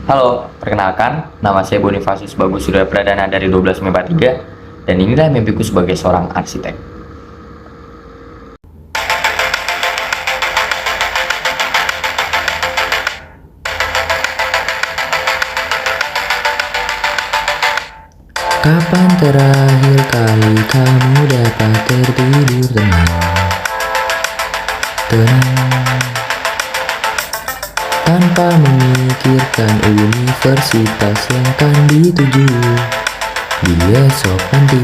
Halo, perkenalkan, nama saya Bonifacius Bagus Surya Pradana dari 12 MIPA 3, dan inilah mimpiku sebagai seorang arsitek. Kapan terakhir kali kamu dapat tertidur tenang, tanpa memikirkan universitas yang kan dituju di esok nanti?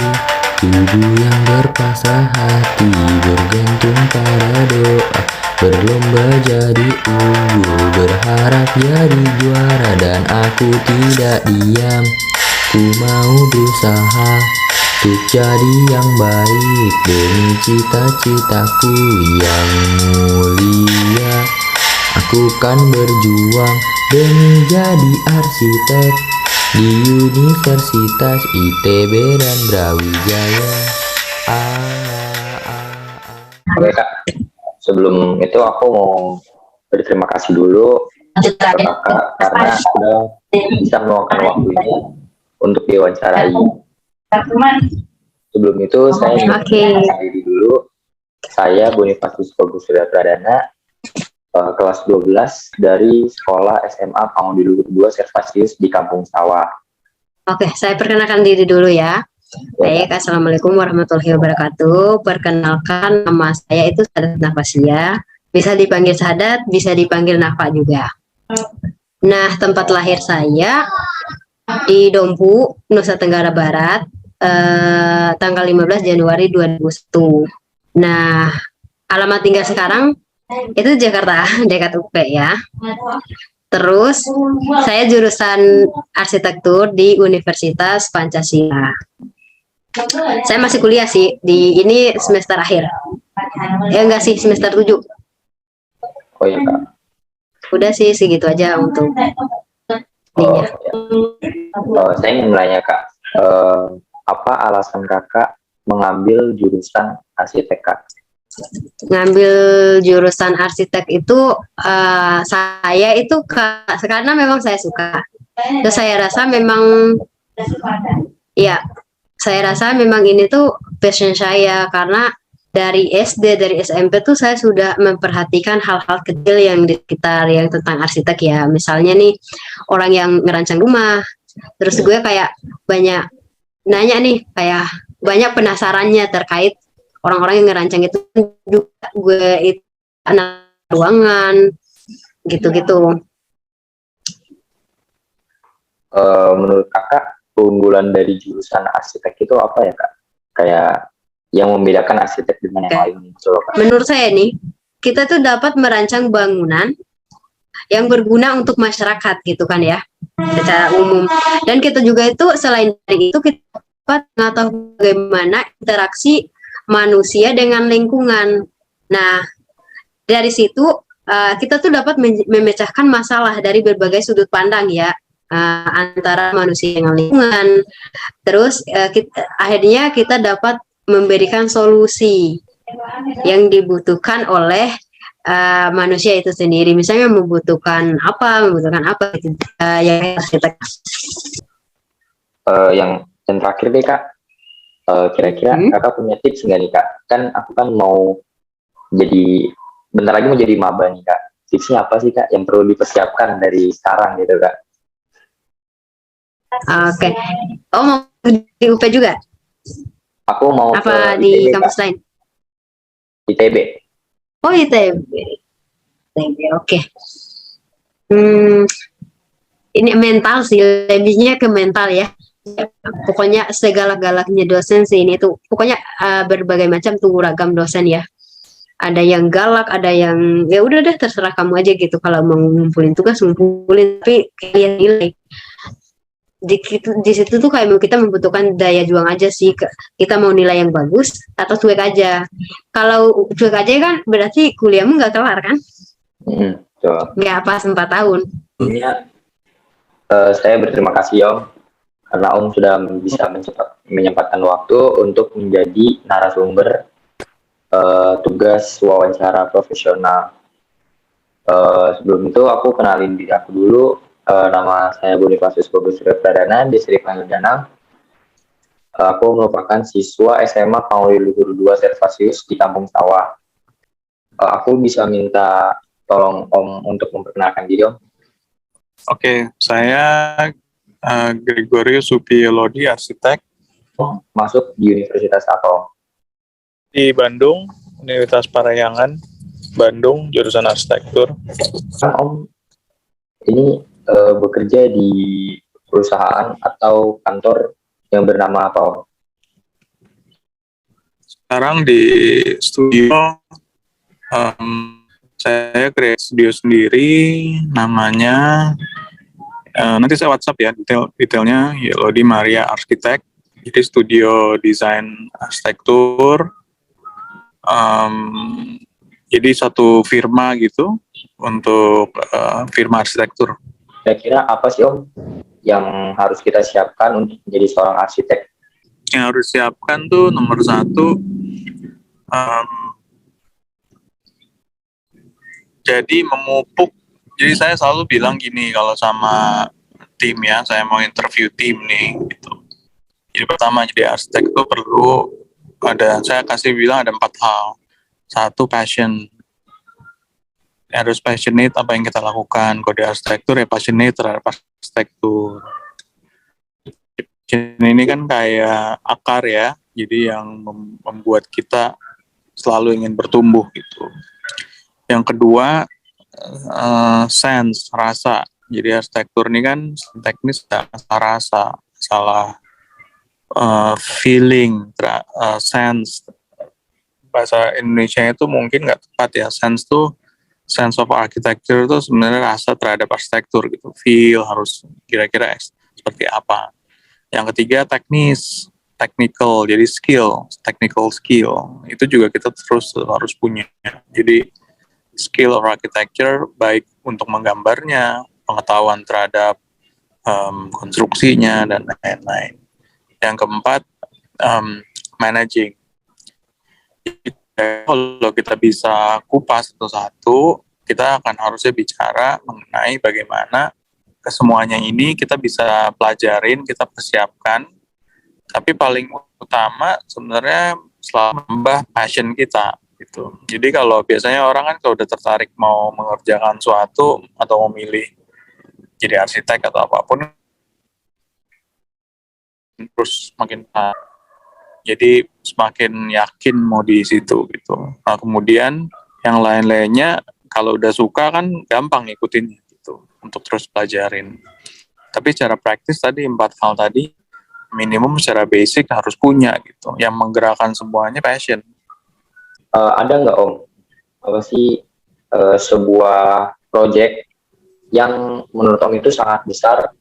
Tubuh yang berpasrah hati bergantung pada doa, berlomba jadi unggul, berharap jadi juara. Dan aku tidak diam, ku mau berusaha untuk jadi yang baik demi cita-citaku yang mulia. Aku kan berjuang demi jadi arsitek di Universitas ITB dan Brawijaya. Oke Kak, sebelum itu aku mau berterima kasih dulu ke Kakak karena sudah bisa meluangkan waktunya untuk diwawancarai. Sebelum itu saya ingin memperkenalkan diri dulu. Saya Bonifacius Bagus Surya Pradana, kelas 12 dari sekolah SMA Pangudi Luhur 2 Servasius di Kampung Sawah. Oke, saya perkenalkan diri dulu ya. Baik, Assalamualaikum warahmatullahi wabarakatuh. Perkenalkan, nama saya itu Sadat Nafasia. Bisa dipanggil Sadat, bisa dipanggil Nafa juga. Nah, tempat lahir saya di Dompu, Nusa Tenggara Barat, tanggal 15 Januari 2001. Nah, alamat tinggal sekarang itu Jakarta, dekat UP ya. Terus saya jurusan arsitektur di Universitas Pancasila. Saya masih kuliah sih, di ini semester akhir. Ya enggak sih, semester 7. Oh iya Kak. Udah sih, segitu aja untuk Oh, ya. Saya ingin menanya Kak, apa alasan Kakak mengambil jurusan arsitek Kak? Ngambil jurusan arsitek itu saya itu karena memang saya suka. Terus saya rasa memang ya, saya rasa memang ini tuh passion saya karena dari SD, dari SMP tuh saya sudah memperhatikan hal-hal kecil yang di sekitar yang tentang arsitek ya. Misalnya nih orang yang ngerancang rumah. Terus gue kayak banyak nanya nih, kayak banyak penasarannya terkait orang-orang yang ngerancang itu juga gue itu anak ruangan gitu-gitu. Menurut Kakak keunggulan dari jurusan arsitek itu apa ya Kak? Kayak yang membedakan arsitek dengan yang lain. Menurut saya nih, kita tuh dapat merancang bangunan yang berguna untuk masyarakat gitu kan ya, secara umum. Dan kita juga itu selain dari itu kita dapat mengetahui bagaimana interaksi manusia dengan lingkungan. Nah, dari situ kita tuh dapat memecahkan masalah dari berbagai sudut pandang ya, antara manusia dengan lingkungan. Terus akhirnya kita dapat memberikan solusi yang dibutuhkan oleh manusia itu sendiri. Misalnya membutuhkan apa gitu. Yang terakhir deh Kak, kira-kira Kakak punya tips nggak nih Kak? Kan aku kan mau jadi, bentar lagi mau jadi maba nih Kak. Tipsnya apa sih Kak yang perlu dipersiapkan dari sekarang gitu Kak? Oke. Oh, mau di UP juga? Aku mau apa ke di ITB, kampus Kak. lain? ITB. Oh, ITB. Oke. Ini mental sih, lebihnya ke mental ya. Pokoknya segala-galaknya dosen sih ini tuh. Pokoknya berbagai macam tuh ragam dosen ya. Ada yang galak, ada yang ya udah deh terserah kamu aja gitu. Kalau mau ngumpulin tugas ngumpulin, tapi kalian nilai. Di situ tuh kayak kita membutuhkan daya juang aja sih. Kita mau nilai yang bagus atau cuek aja. Kalau cuek aja kan berarti kuliahmu nggak kelar kan? Nggak pas 4 tahun. Saya berterima kasih Om karena Om sudah bisa menyempatkan waktu untuk menjadi narasumber tugas wawancara profesional. Sebelum itu aku kenalin diri aku dulu. Nama saya Bonifacius Bagus Pradana, biasa dipanggil Danang. Aku merupakan siswa SMA Pauli Luhur 2 Servasius di Kampung Sawah. Aku bisa minta tolong Om untuk memperkenalkan diri, Om. Oke, saya Gregorius Supielodi, arsitek Masuk di Universitas apa, Om? di Bandung, Universitas Parahyangan, Bandung, jurusan arsitektur. Kan Om ini bekerja di perusahaan atau kantor yang bernama apa, Om? Sekarang di studio, saya create studio sendiri, namanya, nanti saya WhatsApp ya, detailnya, Yelodi Maria Arsitek. Jadi studio desain arsitektur, jadi satu firma gitu, untuk firma arsitektur. Kira-kira apa sih, Om, yang harus kita siapkan untuk menjadi seorang arsitek? Yang harus siapkan tuh nomor satu, jadi memupuk. Jadi saya selalu bilang gini kalau sama tim ya, saya mau interview tim nih gitu. Jadi pertama jadi arsitek itu perlu saya kasih bilang ada 4 hal. Satu, passion. Harus passionate apa yang kita lakukan. Kalau di arsitektur ya passionate terhadap arsitektur. Ini kan kayak akar ya, jadi yang membuat kita selalu ingin bertumbuh gitu. Yang kedua, sense, rasa. Jadi arsitektur ini kan teknis, rasa, salah feeling, sense. Bahasa Indonesia itu mungkin nggak tepat ya. Sense tuh, sense of architecture itu sebenarnya rasa terhadap arsitektur gitu. Feel harus kira-kira seperti apa. Yang ketiga teknis, technical, jadi skill, technical skill. Itu juga kita terus harus punya. Jadi skill of architecture baik untuk menggambarnya, pengetahuan terhadap konstruksinya dan lain-lain. Yang keempat, managing. Kalau kita bisa kupas satu-satu, kita akan harusnya bicara mengenai bagaimana kesemuanya ini kita bisa pelajarin, kita persiapkan. Tapi paling utama sebenarnya selalu menambah passion kita gitu. Jadi kalau biasanya orang kan kalau udah tertarik mau mengerjakan suatu atau memilih jadi arsitek atau apapun, terus makin jadi semakin yakin mau di situ gitu. Nah kemudian yang lain-lainnya kalau udah suka kan gampang ngikutin gitu untuk terus pelajarin. Tapi secara praktis tadi 4 hal tadi minimum secara basic harus punya gitu. Yang menggerakkan semuanya passion. Ada nggak, Om, apa sih sebuah project yang menurut Om itu sangat besar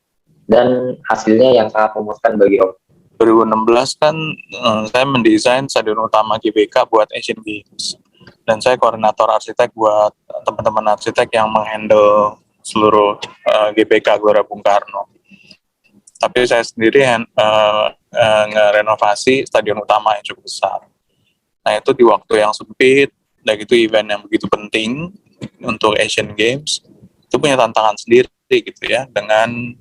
dan hasilnya yang sangat memuaskan bagi Om? 2016 kan saya mendesain stadion utama GBK buat Asian Games. Dan saya koordinator arsitek buat teman-teman arsitek yang menghandle seluruh GBK Gelora Bung Karno. Tapi saya sendiri ngerenovasi stadion utama yang cukup besar. Nah itu di waktu yang sempit, dan itu event yang begitu penting untuk Asian Games, itu punya tantangan sendiri gitu ya, dengan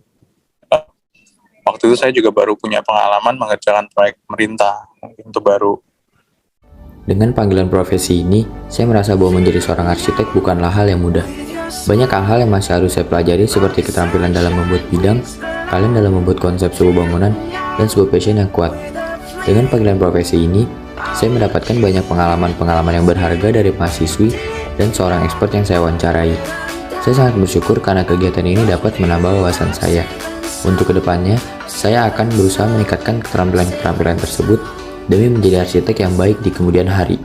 waktu itu saya juga baru punya pengalaman mengerjakan proyek pemerintah, mungkin itu baru. Dengan panggilan profesi ini, saya merasa bahwa menjadi seorang arsitek bukanlah hal yang mudah. Banyak hal yang masih harus saya pelajari seperti keterampilan dalam membuat bidang, kalian dalam membuat konsep sebuah bangunan, dan sebuah passion yang kuat. Dengan panggilan profesi ini, saya mendapatkan banyak pengalaman-pengalaman yang berharga dari mahasiswi dan seorang expert yang saya wawancarai. Saya sangat bersyukur karena kegiatan ini dapat menambah wawasan saya. Untuk kedepannya, saya akan berusaha meningkatkan keterampilan-keterampilan tersebut demi menjadi arsitek yang baik di kemudian hari.